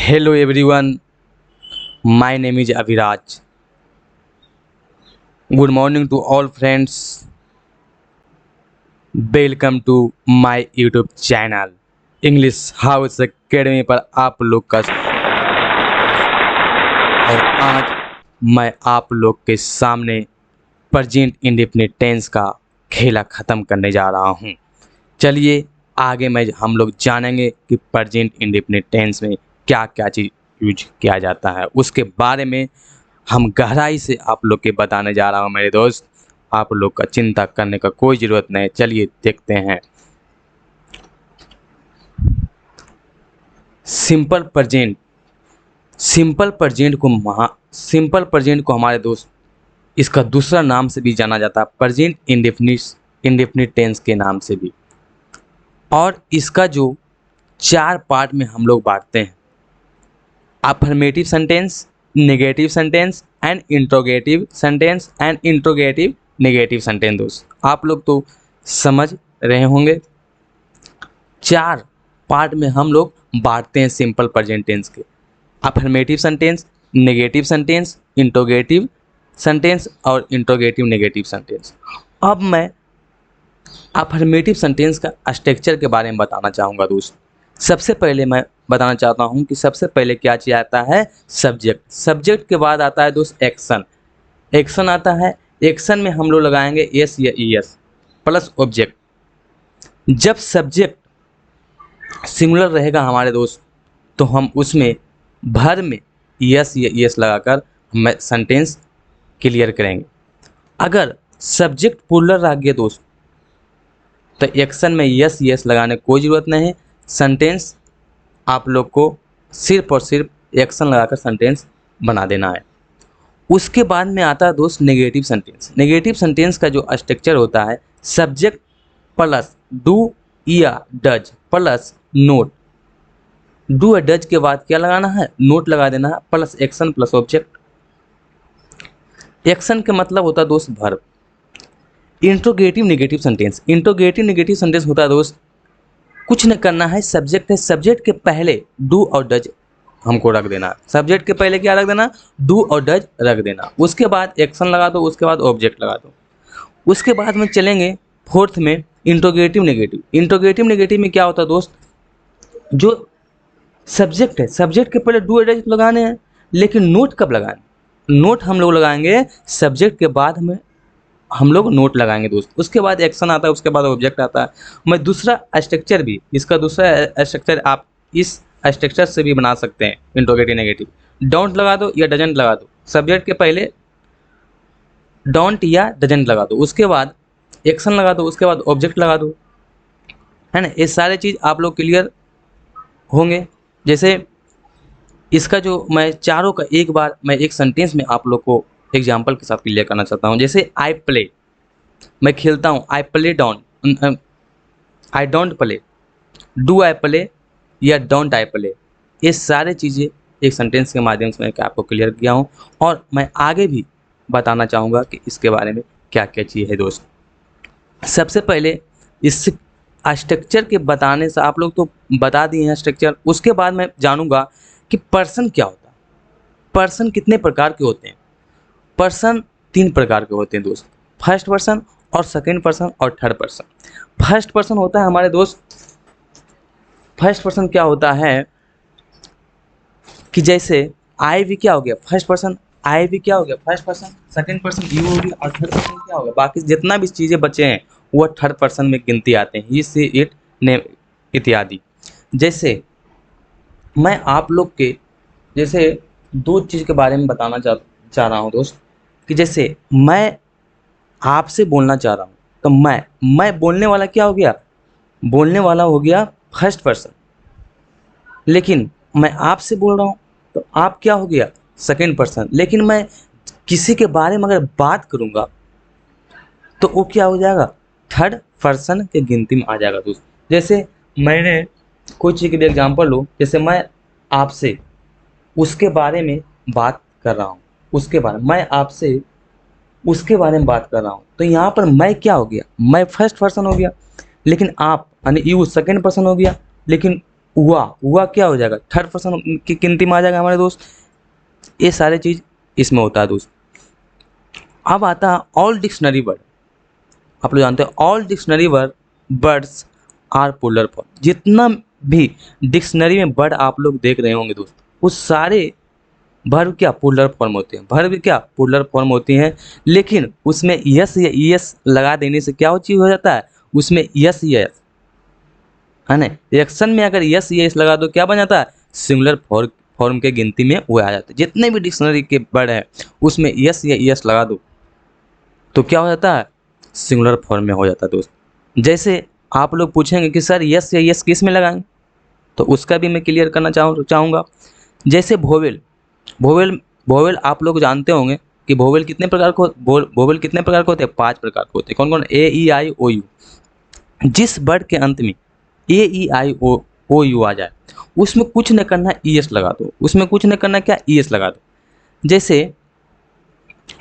Hello everyone, my name is Abhiraj. Good morning to all friends. Welcome to my YouTube channel English House Academy पर आप लोग का और आज मैं आप लोग के सामने प्रेजेंट इंडेफिनिट टेंस का खेला ख़त्म करने जा रहा हूँ। चलिए आगे मैं हम लोग जानेंगे कि प्रेजेंट इंडेफिनिट टेंस में क्या क्या चीज़ यूज किया जाता है, उसके बारे में हम गहराई से आप लोग के बताने जा रहा हूँ। मेरे दोस्त, आप लोग का चिंता करने का कोई ज़रूरत नहीं। चलिए देखते हैं। सिंपल प्रेजेंट सिंपल प्रेजेंट को हमारे दोस्त इसका दूसरा नाम से भी जाना जाता है, प्रेजेंट इंडेफिनिट टेंस के नाम से भी। और इसका जो 4 पार्ट में हम लोग बांटते हैं, affirmative sentence, negative sentence and interrogative sentence and interrogative negative sentence. दोस्त आप लोग तो समझ रहे होंगे, 4 पार्ट में हम लोग बांटते हैं सिंपल प्रेजेंट टेंस के, affirmative sentence, negative sentence, interrogative sentence और इंट्रोगेटिव नेगेटिव सेंटेंस। अब मैं अफर्मेटिव सेंटेंस का स्ट्रक्चर के बारे में बताना चाहूँगा दोस्त। सबसे पहले मैं बताना चाहता हूँ कि सबसे पहले क्या चीज़ आता है, सब्जेक्ट। सब्जेक्ट के बाद आता है दोस्त एक्शन। एक्शन आता है, एक्शन में हम लोग लगाएंगे एस या ईएस प्लस ऑब्जेक्ट। जब सब्जेक्ट सिंगुलर रहेगा हमारे दोस्त, तो हम उसमें भर में यस या ईएस लगाकर हम सेंटेंस क्लियर करेंगे। अगर सब्जेक्ट प्लूरल रह गया दोस्त, तो एक्शन में यस यस लगाने की कोई ज़रूरत नहीं है। सेंटेंस आप लोग को सिर्फ और सिर्फ एक्शन लगाकर सेंटेंस बना देना है। उसके बाद में आता है दोस्त नेगेटिव सेंटेंस। नेगेटिव सेंटेंस का जो स्ट्रक्चर होता है, सब्जेक्ट प्लस डू या डज प्लस नोट। डू या डज के बाद क्या लगाना है, नोट लगा देना है, plus action plus object. Action का मतलब होता है दोस्त verb. Interrogative negative sentence, interrogative negative sentence होता है दोस्त, कुछ न करना है, सब्जेक्ट है, सब्जेक्ट के पहले डू और डज हमको रख देना। सब्जेक्ट के पहले क्या रख देना, डू और डज रख देना। उसके बाद एक्शन लगा दो, उसके बाद ऑब्जेक्ट लगा दो। उसके बाद में चलेंगे फोर्थ में इंट्रोगेटिव नेगेटिव। इंट्रोगेटिव नेगेटिव में क्या होता है दोस्त, जो सब्जेक्ट है, सब्जेक्ट के पहले डू और डज लगाने हैं, लेकिन नोट कब लगाने, नोट हम लोग लगाएंगे सब्जेक्ट के बाद में हम लोग नोट लगाएंगे दोस्त। उसके बाद एक्शन आता है, उसके बाद ऑब्जेक्ट आता है। मैं दूसरा स्ट्रक्चर भी, इसका दूसरा स्ट्रक्चर आप इस स्ट्रक्चर से भी बना सकते हैं। इंट्रोगेटिव नेगेटिव, डोंट लगा दो या डजंट लगा दो, सब्जेक्ट के पहले डोंट या डजंट लगा दो, उसके बाद एक्शन लगा दो, उसके बाद ऑब्जेक्ट लगा दो, है ना। ये सारे चीज़ आप लोग क्लियर होंगे। जैसे इसका जो मैं चारों का एक बार मैं एक सेंटेंस में आप लोग को एग्जाम्पल के साथ क्लियर करना चाहता हूँ। जैसे आई प्ले, मैं खेलता हूँ, I play don't, I don't play, do I play या डोंट आई प्ले, ये सारे चीज़ें एक सेंटेंस के माध्यम से मैं आपको क्लियर किया हूँ। और मैं आगे भी बताना चाहूँगा कि इसके बारे में क्या क्या चीज़ है दोस्त। सबसे पहले इस स्ट्रक्चर के बताने से आप लोग तो बता दिए हैं स्ट्रक्चर, उसके बाद मैं जानूँगा कि पर्सन क्या होता है। पर्सन कितने प्रकार के होते हैं, पर्सन 3 प्रकार के होते हैं दोस्त, फर्स्ट पर्सन और सेकंड पर्सन और थर्ड पर्सन। फर्स्ट पर्सन होता है हमारे दोस्त, फर्स्ट पर्सन क्या होता है कि जैसे आई भी क्या हो गया फर्स्ट पर्सन, आई भी क्या हो गया first person, second person you हो गया और थर्ड पर्सन क्या होगा, बाकी जितना भी चीज़ें बचे हैं वो थर्ड पर्सन में गिनती आते हैं, ही सी इट नेम इत्यादि। जैसे मैं आप लोग के जैसे 2 चीज़ के बारे में बताना चाह रहा हूँ दोस्त, कि जैसे मैं आपसे बोलना चाह रहा हूँ, तो मैं बोलने वाला क्या हो गया, बोलने वाला हो गया फर्स्ट पर्सन। लेकिन मैं आपसे बोल रहा हूँ तो आप क्या हो गया, सेकंड पर्सन। लेकिन मैं किसी के बारे में अगर बात करूँगा तो वो क्या हो जाएगा, थर्ड पर्सन के गिनती में आ जाएगा दोस्त। जैसे मैंने कोई चीज़ के लिए एग्जाम्पल लो, जैसे मैं आपसे उसके बारे में बात कर रहा हूँ, उसके बारे में मैं आपसे उसके बारे में बात कर रहा हूँ, तो यहाँ पर मैं क्या हो गया, मैं फर्स्ट पर्सन हो गया, लेकिन आप यानी यू सेकंड पर्सन हो गया, लेकिन हुआ क्या हो जाएगा, थर्ड पर्सन की गिनती में आ जाएगा हमारे दोस्त। ये सारे चीज इसमें होता है दोस्त। अब आता है ऑल डिक्शनरी वर्ड। आप लोग जानते हैं all dictionary word words are polar form. जितना भी डिक्शनरी में वर्ड आप लोग देख रहे होंगे दोस्त, वो सारे वर्ब क्या पोलर फॉर्म होते हैं, वर्ब क्या पोलर फॉर्म होती हैं। लेकिन उसमें यस या ईएस लगा देने से क्या चीज हो जाता है, उसमें यस यस है ना, एक्शन में अगर यस यस लगा दो क्या बन जाता है, सिंगुलर फॉर्म के गिनती में वो आ जाता है। जितने भी डिक्शनरी के वर्ड है उसमें यस या यस लगा दो तो क्या हो जाता है, सिंगुलर फॉर्म में हो जाता है दोस्त। जैसे आप लोग पूछेंगे कि सर यस या यस किस में लगाएंगे, तो उसका भी मैं क्लियर करना चाहूँगा। जैसे भोवेल, भोवेल भोवेल आप लोग जानते होंगे कि भोवेल कितने प्रकार को भोवेल कितने प्रकार के होते हैं, 5 प्रकार के होते हैं। कौन कौन, ए ई आई ओ यू। जिस वर्ड के अंत में ए ई आई ओ यू आ जाए उसमें कुछ न करना ई एस लगा दो, उसमें कुछ न करना क्या ई एस लगा दो। जैसे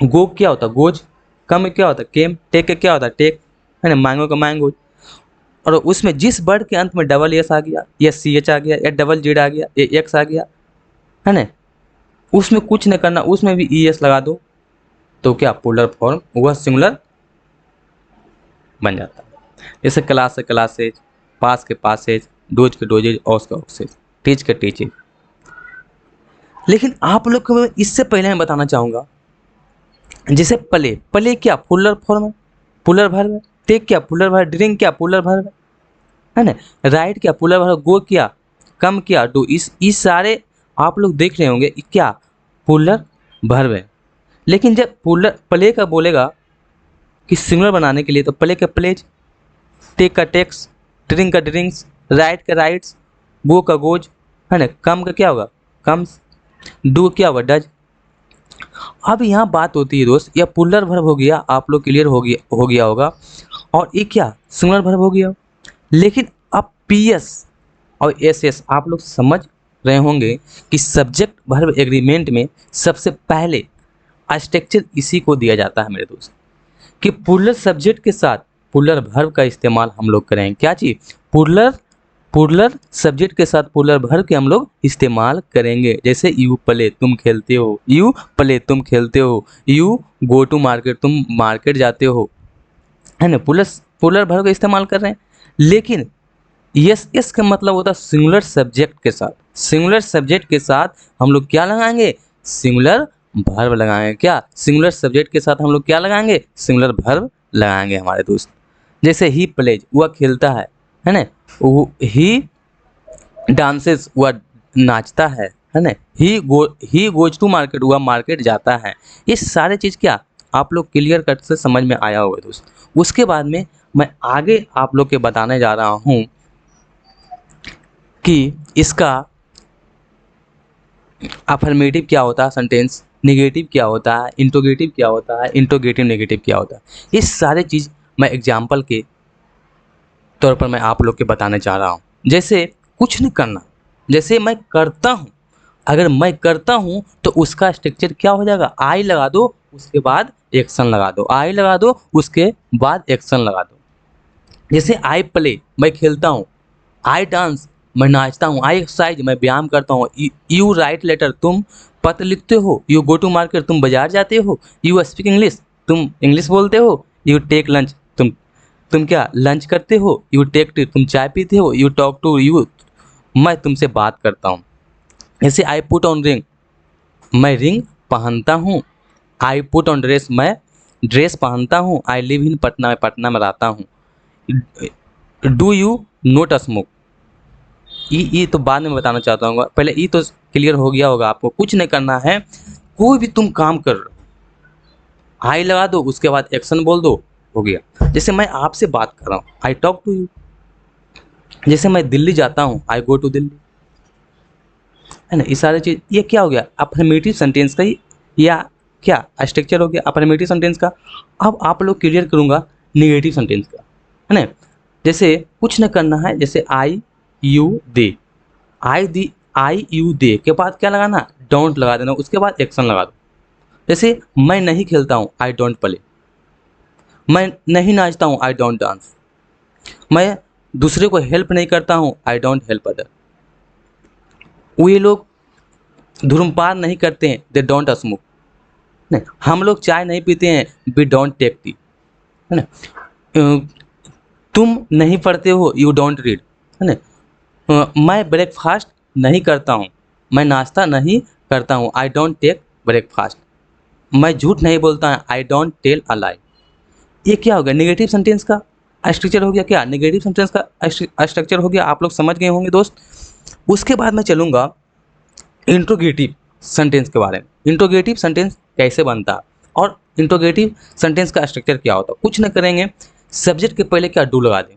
गो क्या होता है गोज, कम क्या होता है केम, टेक क्या होता है टेक, है ना, मैंगो का मैंगो। और उसमें जिस वर्ड के अंत में डबल एस आ गया या सी एच आ गया या डबल जेड आ गया या एक्स आ गया, है ना, उसमें कुछ न करना, उसमें भी ई एस लगा दो तो क्या पोलर फॉर्म हुआ, सिंगुलर बन जाता है। जैसे क्लास से क्लासेज, पास के पासेज, डोज के डोजेज, ऑस का ऑक्सेज, टीच के टीचेज। लेकिन आप लोग को मैं इससे पहले मैं बताना चाहूँगा, जैसे प्ले, प्ले क्या पोलर फॉर्म है, पोलर वर्ब है। टेक क्या पोलर वर्ब, ड्रिंक क्या पोलर वर्ब है ना, राइट क्या पोलर वर्ब, गो क्या, कम क्या, डू, इस सारे आप लोग देख रहे होंगे क्या पोलर वर्ब है। लेकिन जब पोलर प्ले का बोलेगा कि सिंगुलर बनाने के लिए तो प्ले का प्लेज, टेक का टेक्स, ड्रिंक का ड्रिंक्स, राइट का राइट्स, गो का गोज, है ना, कम का क्या होगा कम्स, डू क्या होगा डज। अब यहाँ बात होती है दोस्त, यह पुलर वर्ब हो गया, आप लोग क्लियर हो गया होगा, और ये क्या सिंगुलर वर्ब हो गया। लेकिन अब पीएस और एसएस आप लोग समझ रहे होंगे कि सब्जेक्ट वर्ब एग्रीमेंट में सबसे पहले स्ट्रक्चर इसी को दिया जाता है मेरे दोस्त, कि पुलर सब्जेक्ट के साथ पुलर वर्ब का इस्तेमाल हम लोग करें। क्या चीज, पुलर पुलर सब्जेक्ट के साथ पुलर वर्ब के हम लोग इस्तेमाल करेंगे। जैसे यू प्ले तुम खेलते हो, यू प्ले तुम खेलते हो, यू गो टू मार्केट तुम मार्केट जाते हो, है ना, पुलर वर्ब का इस्तेमाल कर रहे हैं। लेकिन यस यस का मतलब होता है सिंगुलर सब्जेक्ट के साथ, सिंगुलर सब्जेक्ट के साथ हम लोग क्या लगाएंगे, सिंगुलर वर्ब लगाएंगे। क्या सिंगुलर सब्जेक्ट के साथ हम लोग क्या लगाएंगे, सिंगुलर वर्ब लगाएंगे हमारे दोस्त। जैसे ही प्लेज वह खेलता है ना, ही डांसेस वह नाचता है ना, ही गोज टू मार्केट वह मार्केट जाता है। ये सारे चीज़ क्या आप लोग क्लियर कट से समझ में आया होगा दोस्त। उसके बाद में मैं आगे आप लोग के बताने जा रहा हूँ कि इसका अफर्मेटिव क्या होता है सेंटेंस, निगेटिव क्या होता है, इंट्रोगेटिव क्या होता है, इंट्रोगेटिव नेगेटिव क्या होता है। ये सारे चीज़ मैं एग्जाम्पल के तौर पर मैं आप लोग के बताने चाह रहा हूँ। जैसे कुछ नहीं करना, जैसे मैं करता हूँ, अगर मैं करता हूँ तो उसका स्ट्रक्चर क्या हो जाएगा, आई लगा दो उसके बाद एक्शन लगा दो, आई लगा दो उसके बाद एक्शन लगा दो। जैसे आई प्ले मैं खेलता हूँ, आई डांस मैं नाचता हूँ, आई एक्सरसाइज मैं व्यायाम करता हूँ, यू राइट लेटर तुम पत्र लिखते हो, यू गो टू मार्केट तुम बाजार जाते हो, यू स्पीक इंग्लिश तुम इंग्लिश बोलते हो, यू टेक लंच तुम क्या लंच करते हो, यू टेक टी तुम चाय पीते हो, यू टॉक टू यू मैं तुमसे बात करता हूँ। जैसे आई पुट ऑन रिंग मैं रिंग पहनता हूँ, आई पुट ऑन ड्रेस मैं ड्रेस पहनता हूँ, आई लिव इन पटना मैं पटना में रहता हूँ। डू यू नोट स्मोक, ई तो बाद में बताना चाहता हूँ, पहले ई तो क्लियर हो गया होगा आपको। कुछ नहीं करना है, कोई भी तुम काम कर रहे हो आई लगा दो उसके बाद एक्शन बोल दो, हो गया। जैसे मैं आपसे बात कर रहा हूँ आई टॉक टू यू, जैसे मैं दिल्ली जाता हूँ आई गो टू दिल्ली, है ना। ये सारी चीज़ ये क्या हो गया अफर्मेटिव सेंटेंस का ही या क्या स्ट्रक्चर हो गया अफर्मेटिव सेंटेंस का। अब आप लोग क्लियर करूँगा निगेटिव सेंटेंस का, है ना। जैसे कुछ न करना है, जैसे आई you they, I you they के बाद क्या लगाना, डोंट लगा देना, उसके बाद एक्शन लगा दो। जैसे मैं नहीं खेलता हूँ आई डोंट प्ले, मैं नहीं नाचता हूँ आई डोंट डांस, मैं दूसरे को हेल्प नहीं करता हूँ आई डोंट हेल्प अदर, वे लोग धूम्रपान नहीं करते हैं, दे डोंट स्मोक। नहीं, हम लोग चाय नहीं पीते हैं, वी डोंट टेक टी, है ना। तुम नहीं पढ़ते हो, यू डोंट रीड, है ना। मैं ब्रेकफास्ट नहीं करता हूँ, मैं नाश्ता नहीं करता हूँ, आई डोंट टेक ब्रेकफास्ट। मैं झूठ नहीं बोलता, आई डोंट टेल अ लाई। ये क्या हो गया, नेगेटिव सेंटेंस का स्ट्रक्चर हो गया। क्या नेगेटिव सेंटेंस का स्ट्रक्चर हो गया, आप लोग समझ गए होंगे दोस्त। उसके बाद मैं चलूँगा इंट्रोगेटिव सेंटेंस के बारे में। इंट्रोगेटिव सेंटेंस कैसे बनता है और इंट्रोगेटिव सेंटेंस का स्ट्रक्चर क्या होता है। कुछ न करेंगे, सब्जेक्ट के पहले क्या डू लगा दें।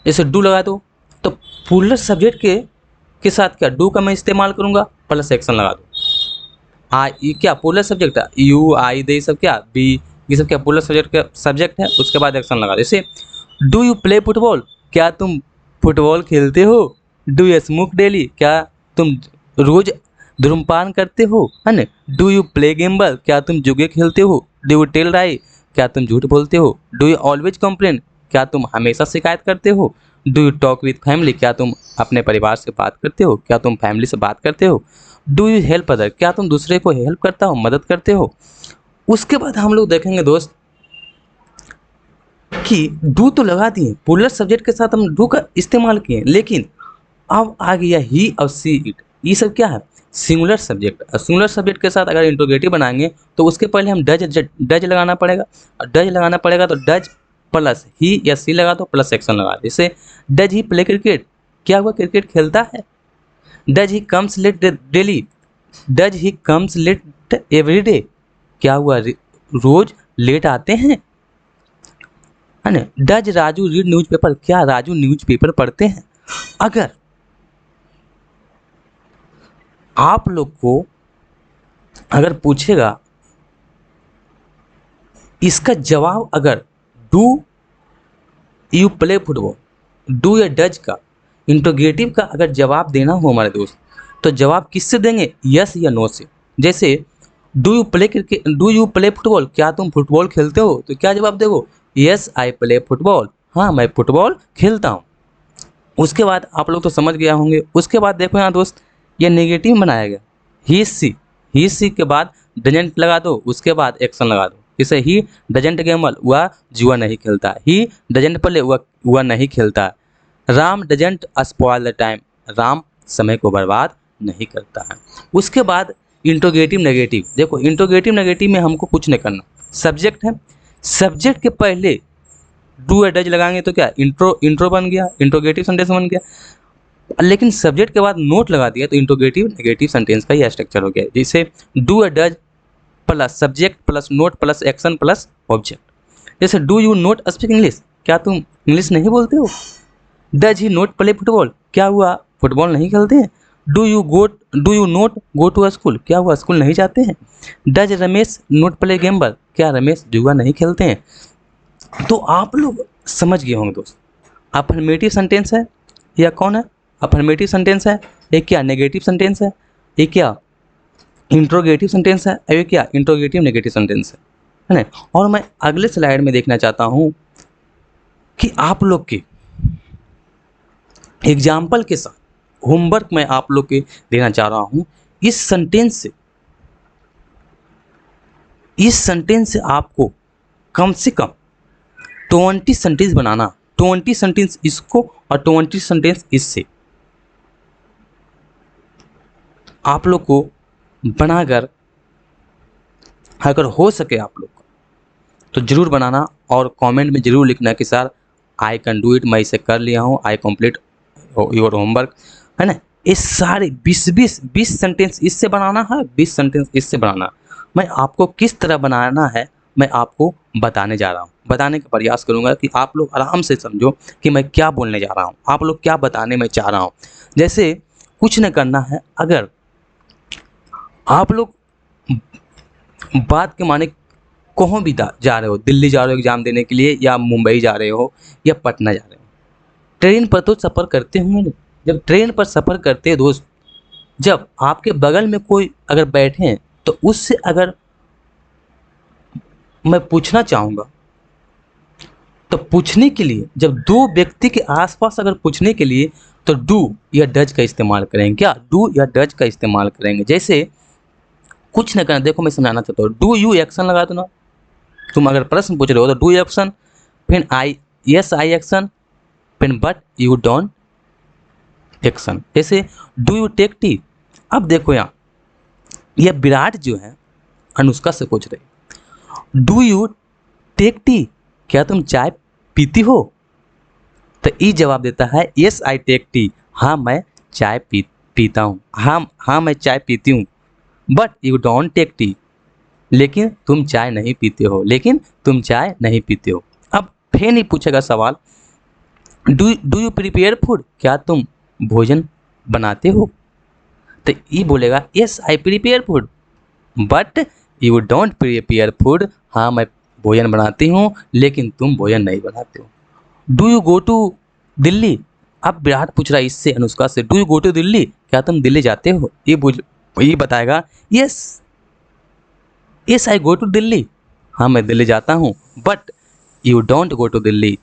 जैसे डू लगा दो तो पुलर सब्जेक्ट के साथ क्या डू का मैं इस्तेमाल करूँगा, प्लस एक्शन लगा दो। आई क्या पुलर सब्जेक्ट है, यू आई दे सब क्या बी, ये सब क्या पुलर सब्जेक्ट है। उसके बाद एक्शन लगा दो। जैसे डू यू प्ले फुटबॉल, क्या तुम फुटबॉल खेलते हो। डू यू स्मोक डेली, क्या तुम रोज धूम्रपान करते हो, है ना। डू यू प्ले गेम्बल, क्या तुम जुगे खेलते हो। डू यू टेल राई, क्या तुम झूठ बोलते हो। डू यू ऑलवेज कंप्लेन, क्या तुम हमेशा शिकायत करते हो। Do you talk with family, क्या तुम अपने परिवार से बात करते हो, क्या तुम फैमिली से बात करते हो। डू यू हेल्प अदर, क्या तुम दूसरे को हेल्प करता हो, मदद करते हो। उसके बाद हम लोग देखेंगे दोस्त कि डू तो लगा दिए, पुलर सब्जेक्ट के साथ हम डू का इस्तेमाल किए, लेकिन अब आ गया ही और सी इट। ये सब क्या है, सिंगुलर सब्जेक्ट। सिंगुलर सब्जेक्ट के साथ अगर इंट्रोगेटिव बनाएंगे तो उसके पहले हम डज लगाना पड़ेगा। और डज लगाना पड़ेगा तो डज प्लस ही या सी लगा दो, प्लस एक्शन लगा दो। जैसे डज ही प्ले क्रिकेट, क्या हुआ क्रिकेट खेलता है। Does he comes late daily, does he comes late every day, क्या हुआ रोज लेट आते हैं, है ना। डज राजू रीड न्यूज़पेपर, क्या राजू न्यूज़पेपर पढ़ते हैं। अगर आप लोग को अगर पूछेगा इसका जवाब, अगर do you play football, do या डज का इंट्रोगेटिव का अगर जवाब देना हो हमारे दोस्त, तो जवाब किससे देंगे, यस या नो से। जैसे do you play cricket, do you play football, क्या तुम फुटबॉल खेलते हो, तो क्या जवाब देगो, यस आई प्ले फुटबॉल, हाँ मैं फुटबॉल खेलता हूँ। उसके बाद आप लोग तो समझ गया होंगे। उसके बाद देखो यहाँ दोस्त, ये नेगेटिव बनाया गया, ही सी के बाद डजेंट लगा दो, उसके बाद एक्शन लगा दो। जैसे ही डजेंट गेमल, वह जुआ नहीं खेलता। ही डजेंट प्ले, वह नहीं खेलता। Ram doesn't spoil the time, Ram समय को बर्बाद नहीं करता है। उसके बाद इंट्रोगेटिव नेगेटिव। देखो इंट्रोगेटिव नेगेटिव में हमको कुछ नहीं करना, सब्जेक्ट है, सब्जेक्ट के पहले डू या डज लगाएंगे तो क्या इंट्रो बन गया, इंट्रोगेटिव सेंटेंस बन गया। लेकिन सब्जेक्ट के बाद नोट लगा दिया तो इंट्रोगेटिव नेगेटिव सेंटेंस का यह स्ट्रक्चर हो गया। जैसे डू या does plus subject plus not plus action plus object. जैसे do you not speak English, क्या तुम इंग्लिश नहीं बोलते हो। Does he not play football, क्या हुआ फुटबॉल नहीं खेलते हैं। Do you not go to school, क्या हुआ स्कूल नहीं जाते हैं। Does Ramesh not play gamble, क्या रमेश जुआ नहीं खेलते हैं। तो आप लोग समझ गए होंगे दोस्त, अफर्मेटिव सेंटेंस है या कौन है, अफर्मेटिव सेंटेंस है, ये क्या नेगेटिव सेंटेंस है, ये क्या इंट्रोगेटिव सेंटेंस है, ये क्या इंट्रोगेटिव नेगेटिव सेंटेंस है ना। और मैं अगले स्लाइड में देखना चाहता हूँ कि आप लोग के एग्जाम्पल के साथ होमवर्क मैं आप लोग के देना चाह रहा हूँ। इस सेंटेंस से आपको कम से कम 20 सेंटेंस बनाना, 20 सेंटेंस इसको और 20 सेंटेंस इससे आप लोग को बनाकर, अगर हो सके आप लोग को तो ज़रूर बनाना और कमेंट में ज़रूर लिखना कि sir I can do it, मैं इसे कर लिया हूँ, आई कंप्लीट योर होमवर्क, है ना। ये सारे 20 सेंटेंस इससे बनाना है, 20 सेंटेंस इससे बनाना। मैं आपको किस तरह बनाना है मैं आपको बताने जा रहा हूँ, बताने का प्रयास करूँगा कि आप लोग आराम से समझो कि मैं क्या बोलने जा रहा हूँ, आप लोग क्या बताने में चाह रहा हूँ। जैसे कुछ न करना है, अगर आप लोग बात के माने कहीं भी जा रहे हो, दिल्ली जा रहे हो एग्ज़ाम देने के लिए, या मुंबई जा रहे हो या पटना जा रहे हो, ट्रेन पर तो सफ़र करते होंगे ना। जब ट्रेन पर सफ़र करते हैं दोस्त, जब आपके बगल में कोई अगर बैठे हैं तो उससे अगर मैं पूछना चाहूँगा, तो पूछने के लिए जब दो व्यक्ति के आसपास अगर पूछने के लिए तो डू या डज का इस्तेमाल करेंगे। क्या? डू या डज का इस्तेमाल करेंगे। जैसे कुछ न करना, देखो मैं समझाना चाहता हूँ, डू यू एक्शन लगा दो ना। तुम अगर प्रश्न पूछ रहे हो तो डू एक्शन, फिर आई यस आई एक्शन, फिर बट यू डोंट एक्शन। जैसे डू यू टेक टी। अब देखो यहाँ, यह विराट जो है अनुष्का से पूछ रहे, डू यू टेक टी, क्या तुम चाय पीती हो? तो ई जवाब देता है यस आई टेक टी, हाँ मैं चाय पीता हूँ, हाँ मैं चाय पीती हूँ। But you don't take tea, लेकिन तुम चाय नहीं पीते हो, लेकिन तुम चाय नहीं पीते हो। अब फिर नहीं पूछेगा सवाल, डू यू प्रिपेयर फूड, क्या तुम भोजन बनाते हो? तो ये बोलेगा yes I prepare food, but you don't prepare food, हाँ मैं भोजन बनाती हूँ लेकिन तुम भोजन नहीं बनाते हो। Do you go to Delhi. अब विराट पूछ रहा है इससे, अनुष्का से, do you go to Delhi, क्या तुम दिल्ली जाते हो? ये बताएगा yes yes I go to Delhi, हाँ मैं दिल्ली जाता हूँ, but you don't go to Delhi,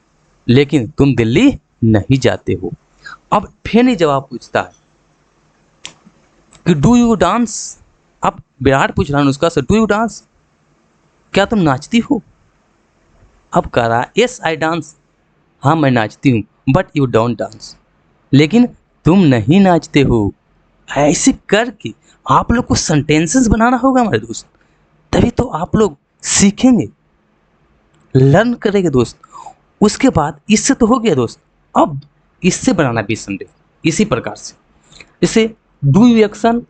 लेकिन तुम दिल्ली नहीं जाते हो। अब फिर नहीं जवाब पूछता है कि डू यू डांस। अब विराट पूछ रहा है अनुष्का से, डू यू डांस, क्या तुम नाचती हो? अब कह रहा है यस आई डांस, हाँ मैं नाचती हूँ, बट यू डोंट डांस, लेकिन तुम नहीं नाचते हो। ऐसे करके आप लोग को सेंटेंसेस बनाना होगा हमारे दोस्त, तभी तो आप लोग सीखेंगे, लर्न करेंगे दोस्त। उसके बाद इससे तो हो गया दोस्त, अब इससे बनाना भी सेंटेंस इसी प्रकार से। जैसे do you action,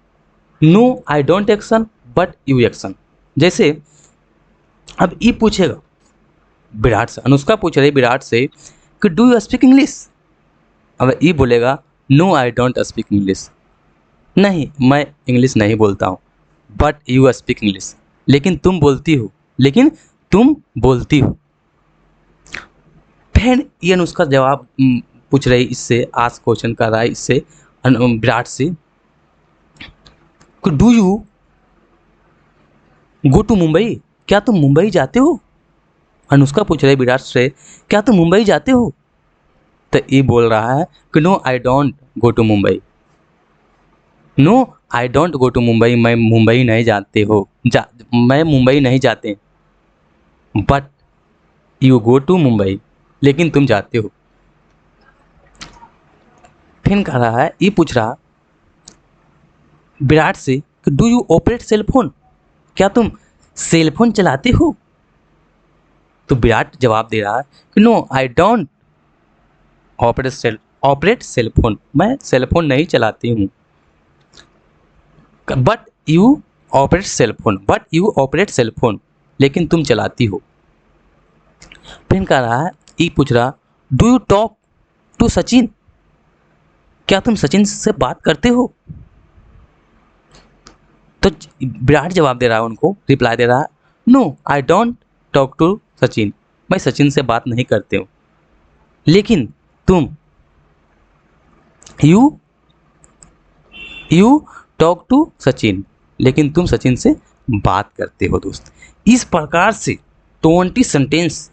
no I don't action, but you action. जैसे अब ये पूछेगा विराट से, अनुष्का पूछ रही विराट से कि डू यू स्पीक इंग्लिश। अब ये बोलेगा no I don't speak English, नहीं मैं इंग्लिश नहीं बोलता हूँ, बट यू स्पीक इंग्लिश, लेकिन तुम बोलती हो, लेकिन तुम बोलती हो। फिर ये अनुष्का जवाब पूछ रही इससे, आज क्वेश्चन कर रहा है इससे विराट से, do you go to Mumbai, क्या तुम मुंबई जाते हो? अनुष्का पूछ रही विराट से, क्या तुम मुंबई जाते हो? तो ये बोल रहा है कि no I don't go to Mumbai, no I don't go to Mumbai, मैं मुंबई नहीं जाते हो, मैं मुंबई नहीं जाते, but you go to Mumbai, लेकिन तुम जाते हो। फिर कह रहा है, ये पूछ रहा विराट से कि डू यू ऑपरेट सेलफोन, क्या तुम सेलफोन चलाते हो? तो विराट जवाब दे रहा है कि no I don't operate cellphone, मैं सेलफोन नहीं चलाती हूँ, बट यू ऑपरेट सेलफोन, लेकिन तुम चलाती हो। फिर कह रहा है, ये पूछ रहा do you talk to Sachin, क्या तुम सचिन से बात करते हो? तो विराट जवाब दे रहा है, उनको रिप्लाई दे रहा है, no I don't talk to Sachin, मैं सचिन से बात नहीं करते हूँ, लेकिन तुम यू टॉक टू सचिन, लेकिन तुम सचिन से बात करते हो दोस्त। इस प्रकार से 20 सेंटेंस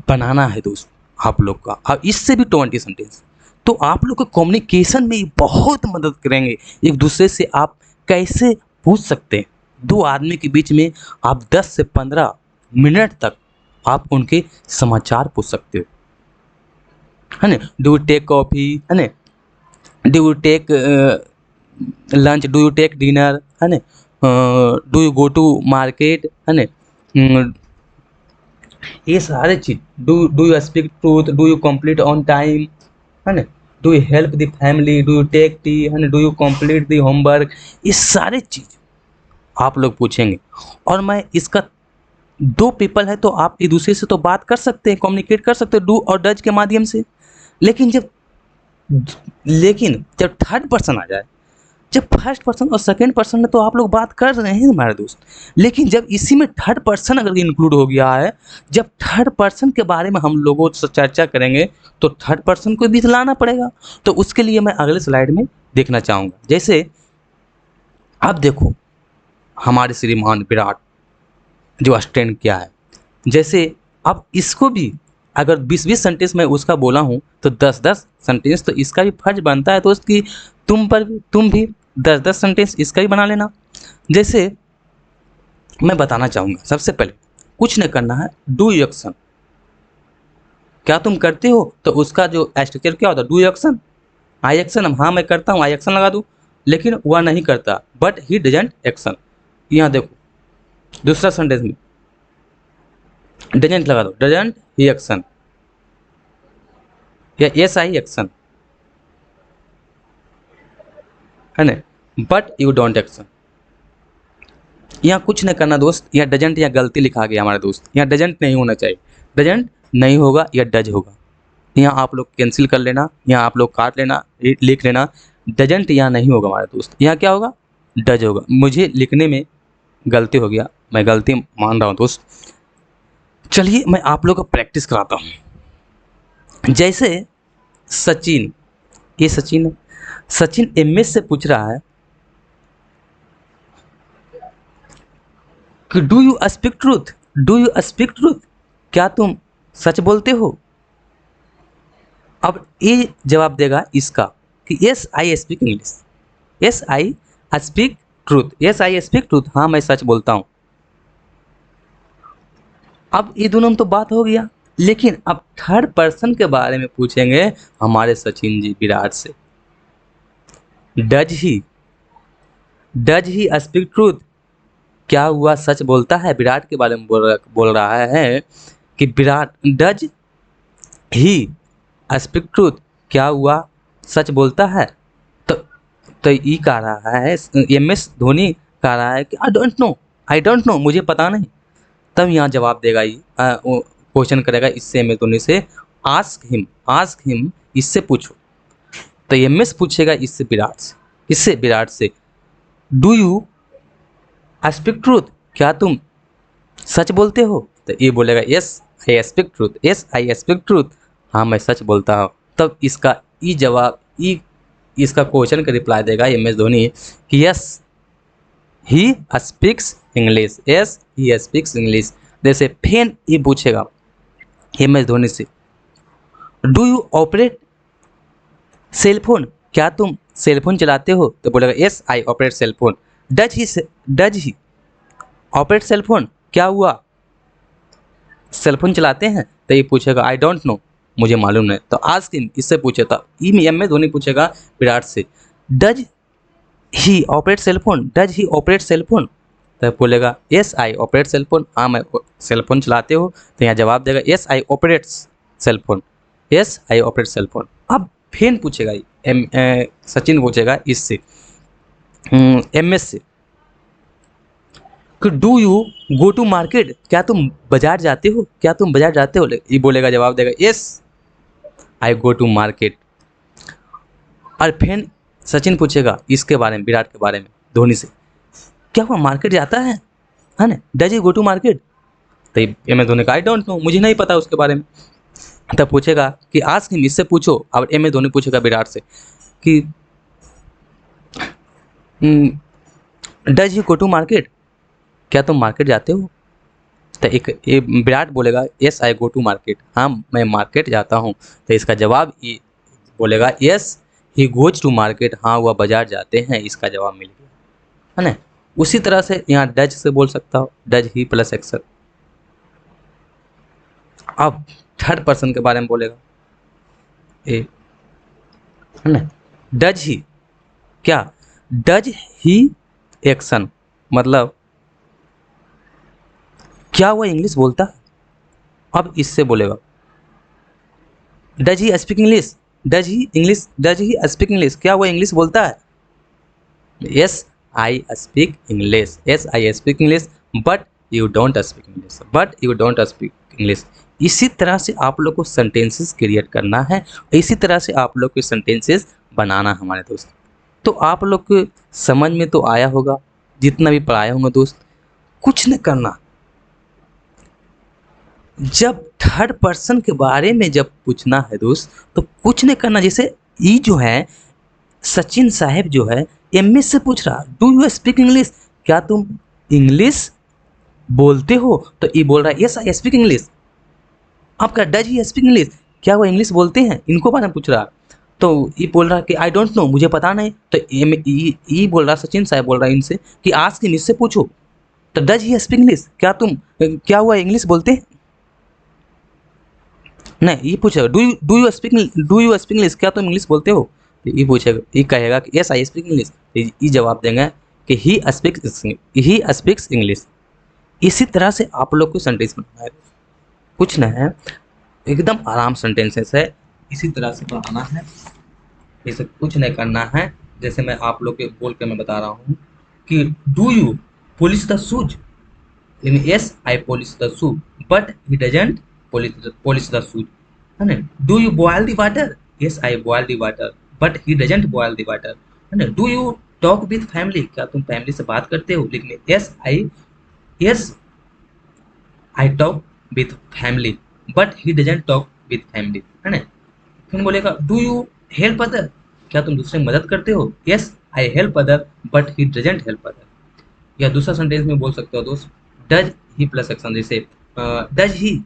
बनाना है दोस्त आप लोग का, अब इससे भी 20 सेंटेंस, तो आप लोग को कम्युनिकेशन में बहुत मदद करेंगे। एक दूसरे से आप कैसे पूछ सकते हैं, दो आदमी के बीच में आप 10 से 15 मिनट तक आप उनके समाचार पूछ सकते हो, है ना। डू यू टेक कॉफ़ी, है ना, do you take lunch, do you take dinner, है ना, do you go to market, है ना, ये सारे चीज, do you speak truth, do you complete on time, है ना, do you help the family, do you take tea, है ना, do you complete the homework, ये सारे चीज आप लोग पूछेंगे। और मैं इसका, दो पीपल है तो आप एक दूसरे से तो बात कर सकते हैं, कम्युनिकेट कर सकते हैं डू और डज के माध्यम से, लेकिन जब थर्ड पर्सन आ जाए, जब फर्स्ट पर्सन और सेकंड पर्सन में तो आप लोग बात कर रहे हैं हमारे दोस्त, लेकिन जब इसी में थर्ड पर्सन अगर इंक्लूड हो गया है, जब थर्ड पर्सन के बारे में हम लोगों से चर्चा करेंगे तो थर्ड पर्सन को भी लाना पड़ेगा। तो उसके लिए मैं अगले स्लाइड में देखना चाहूँगा। जैसे अब देखो हमारे श्रीमान विराट जो स्टैंड किया है, जैसे अब इसको भी अगर 20-20 सेंटेंस मैं उसका बोला हूँ तो 10-10 सेंटेंस तो इसका भी फर्ज बनता है दोस्त कि तुम भी 10-10 सेंटेंस इसका भी बना लेना। जैसे मैं बताना चाहूँगा, सबसे पहले कुछ नहीं करना है, डू एक्शन। क्या तुम करते हो, तो उसका जो स्ट्रक्चर क्या होता है, डू एक्शन। आई एक्शन, हाँ मैं करता हूँ, आई एक्शन लगा दूँ, लेकिन वह नहीं करता, बट ही डजंट एक्शन। यहाँ देखो दूसरा सेंटेंस में डजंट लगा दो, डजंट ही एक्शन, या एस आई एक्शन है ना, बट यू डोंट एक्शन। यहाँ कुछ नहीं करना दोस्त, यहाँ डजंट, यहाँ गलती लिखा गया हमारे दोस्त, यहाँ डजंट नहीं होना चाहिए, डजंट नहीं होगा, या डज होगा। यहाँ आप लोग कैंसिल कर लेना, यहाँ आप लोग काट लेना, लिख लेना, डजंट यहाँ नहीं होगा हमारे दोस्त, यहाँ क्या होगा, डज होगा। मुझे लिखने में गलती हो गया, मैं गलती मान रहा हूँ दोस्त। चलिए मैं आप लोग को प्रैक्टिस कराता हूँ। जैसे सचिन, ये सचिन है, सचिन एमएस से पूछ रहा है कि do you speak truth, do you speak truth, क्या तुम सच बोलते हो। अब ये जवाब देगा इसका कि yes I speak English, yes I speak truth, yes I speak truth, हाँ मैं सच बोलता हूँ। अब ये दोनों में तो बात हो गया, लेकिन अब थर्ड पर्सन के बारे में पूछेंगे हमारे सचिन जी विराट से। डज ही स्पीक ट्रूथ, क्या हुआ सच बोलता है, विराट के बारे में बोल रहा है कि Virat does he speak truth, क्या हुआ सच बोलता है। तो ये कह रहा है, MS धोनी कह रहा है कि आई डोंट नो, मुझे पता नहीं। तब यहाँ जवाब देगा, ये क्वेश्चन करेगा इससे MS धोनी से, आस्क हिम, इससे पूछो। तो MS पूछेगा इससे विराट से, इससे विराट से, डू यू स्पीक ट्रूथ, क्या तुम सच बोलते हो। तो ये बोलेगा yes I speak truth, yes I speak truth, हाँ मैं सच बोलता हूँ। तब इसका ई जवाब, ई इसका क्वेश्चन का रिप्लाई देगा MS धोनी कि yes he speaks English, yes he speaks English. जैसे फिर ये पूछेगा MS धोनी से, डू यू ऑपरेट सेलफोन, क्या तुम सेलफोन चलाते हो। तो बोलेगा yes I operate cellphone. Does he operate cellphone, क्या हुआ सेलफोन चलाते हैं। तो ये पूछेगा आई डोंट नो, मुझे मालूम नहीं। तो आस्क हिम, इससे पूछे था, MS धोनी पूछेगा विराट से, does he operate cellphone, does he operate cellphone. तो बोलेगा यस आई ऑपरेट सेलफोन, हाँ मैं सेलफोन चलाते हो। तो यहाँ जवाब देगा yes I operate cellphone, yes I operate cellphone. अब फिर पूछेगा सचिन पूछेगा इससे MS से कि do you go to market, क्या तुम बाजार जाते हो, क्या तुम बाजार जाते हो। ये बोलेगा, जवाब देगा yes I go to market. और फिर सचिन पूछेगा इसके बारे में, विराट के बारे में, धोनी से, क्या वो मार्केट जाता है ना, does he go to market. तो MS धोनी का आई डोंट नो, मुझे नहीं पता उसके बारे में। तब पूछेगा कि आस्क हिम, इससे पूछो। और MS धोनी पूछेगा विराट से कि does he go to market, क्या तुम मार्केट जाते हो। तो ये विराट बोलेगा yes I go to market, हाँ मैं मार्केट जाता हूँ। तो इसका जवाब ये बोलेगा yes he goes to market, हाँ वह बाजार जाते हैं, इसका जवाब मिल गया है ना। उसी तरह से यहाँ डज से बोल सकता हो, डज ही प्लस एक्शन। अब थर्ड पर्सन के बारे में बोलेगा ए, है ना, डज ही, क्या डज ही एक्शन, मतलब क्या वह इंग्लिश बोलता है। अब इससे बोलेगा does he speak English, does he speak English, क्या वह इंग्लिश बोलता है। Yes I speak English, yes I speak English, but you don't speak English, but you don't speak English. इसी तरह से आप लोग को सेंटेंसेस क्रिएट करना है, इसी तरह से आप लोग को सेंटेंसेस बनाना है हमारे दोस्त। तो आप लोग को समझ में तो आया होगा, जितना भी पढ़ाया होंगे दोस्त। कुछ नहीं करना, जब थर्ड पर्सन के बारे में जब पूछना है दोस्त, तो कुछ नहीं करना। जैसे ये जो है सचिन साहब जो है MS से पूछ रहा, डू यू स्पीक इंग्लिश, क्या तुम इंग्लिश बोलते हो। तो ये बोल रहा है यस आई स्पीक इंग्लिश। आपका डज ही स्पीक इंग्लिश, क्या वो इंग्लिश बोलते हैं, इनको बारे में पूछ रहा। तो ये बोल रहा कि आई डोंट नो, मुझे पता नहीं। तो ये बोल रहा, सचिन साहब बोल रहा है इनसे कि आज की इससे पूछो। तो डज ही स्पीक इंग्लिश, क्या हुआ इंग्लिश बोलते हैं? नहीं, ये पूछेगा डू यू स्पीक इंग्लिश, क्या तुम इंग्लिश बोलते हो? तो ये पूछेगा, ये कहेगा कि यस आई स्पीक इंग्लिश। ये जवाब देंगे कि ही स्पीक्स इंग्लिश। इसी तरह से आप लोग को सेंटेंस बनाना है, कुछ नहीं है, एकदम आराम सेंटेंसेस है, इसी तरह से बनाना है, इसे कुछ नहीं करना है। जैसे मैं आप लोग के बोल के मैं बता रहा हूँ कि do you polish the shoes, yes I polish the shoe, but he doesn't polish the shoes, है ना। Do you boil the water, yes I boil the water, but he doesn't boil the water, है ना। Do you talk with family, क्या तुम family से बात करते हो, लिखने yes I talk with family, but he doesn't talk with family, है ना। फिर बोलेगा डू यू हेल्प अदर, क्या तुम दूसरे की मदद करते हो, yes I help other, but he doesn't help other. या दूसरा सेंटेंस में बोल सकते हो दोस्त, डज ही प्लस एक्शन, जैसे does he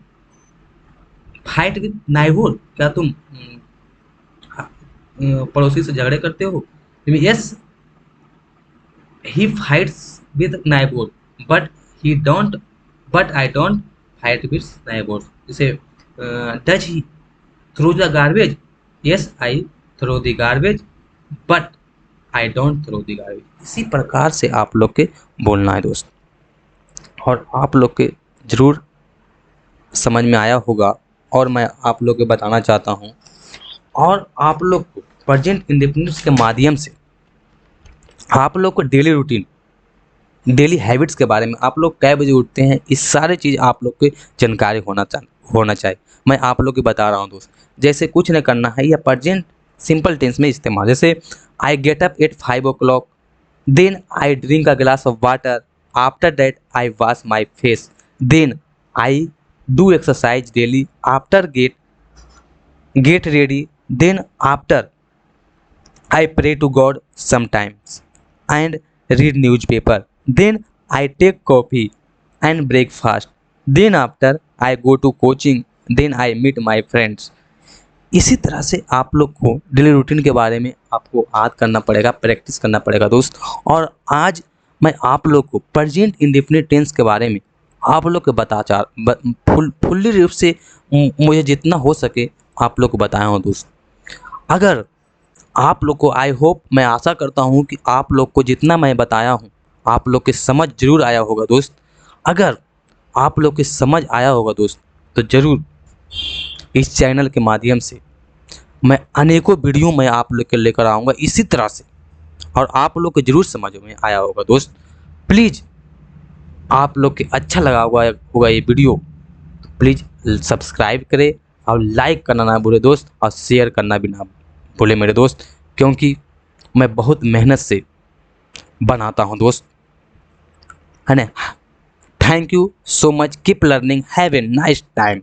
fight with neighbour, क्या तुम पड़ोसी से झगड़े करते हो, yes he fights with neighbour, but he don't but I don't fight with neighbour. जैसे does he throw the garbage, yes I throw the garbage, but I don't throw the garbage. इसी प्रकार से आप लोग के बोलना है दोस्त, और आप लोग के जरूर समझ में आया होगा, और मैं आप लोग को बताना चाहता हूँ। और आप लोग को प्रेजेंट इंडेफिनिट्स के माध्यम से आप लोग को डेली रूटीन, डेली हैबिट्स के बारे में, आप लोग कै बजे उठते हैं, इस सारे चीज़ आप लोग की जानकारी होना चाहिए। मैं आप लोग को बता रहा हूँ दोस्त, जैसे कुछ नहीं करना है, या प्रेजेंट सिंपल टेंस में इस्तेमाल, जैसे I get up at 5 o'clock, then I drink a glass of water, after that I wash my face, then I do exercise daily, after get ready, then after I pray to God sometimes and read newspaper. Then I take coffee and breakfast. Then after I go to coaching. Then I meet my friends. इसी तरह से आप लोग को daily routine के बारे में आपको याद करना पड़ेगा, प्रैक्टिस करना पड़ेगा दोस्त। और आज मैं आप लोग को प्रेजेंट इंडेफिनिट टेंस के बारे में आप लोग को फुल्ली रूप से मुझे जितना हो सके आप लोग को बताया हूँ दोस्त। अगर आप लोग को, आई होप, मैं आशा करता हूँ कि आप लोग को जितना मैं बताया हूँ आप लोग के समझ जरूर आया होगा दोस्त। अगर आप लोग के समझ आया होगा दोस्त, तो ज़रूर इस चैनल के माध्यम से मैं अनेकों वीडियो मैं आप लोग के लेकर आऊँगा इसी तरह से, और आप लोग को ज़रूर समझ में आया होगा दोस्त। प्लीज़ आप लोग के अच्छा लगा होगा ये वीडियो, तो प्लीज़ सब्सक्राइब करें और लाइक करना ना भूले दोस्त, और शेयर करना भी ना भूले मेरे दोस्त, क्योंकि मैं बहुत मेहनत से बनाता हूँ दोस्त, है ना। Thank you so much, keep learning, have a nice time.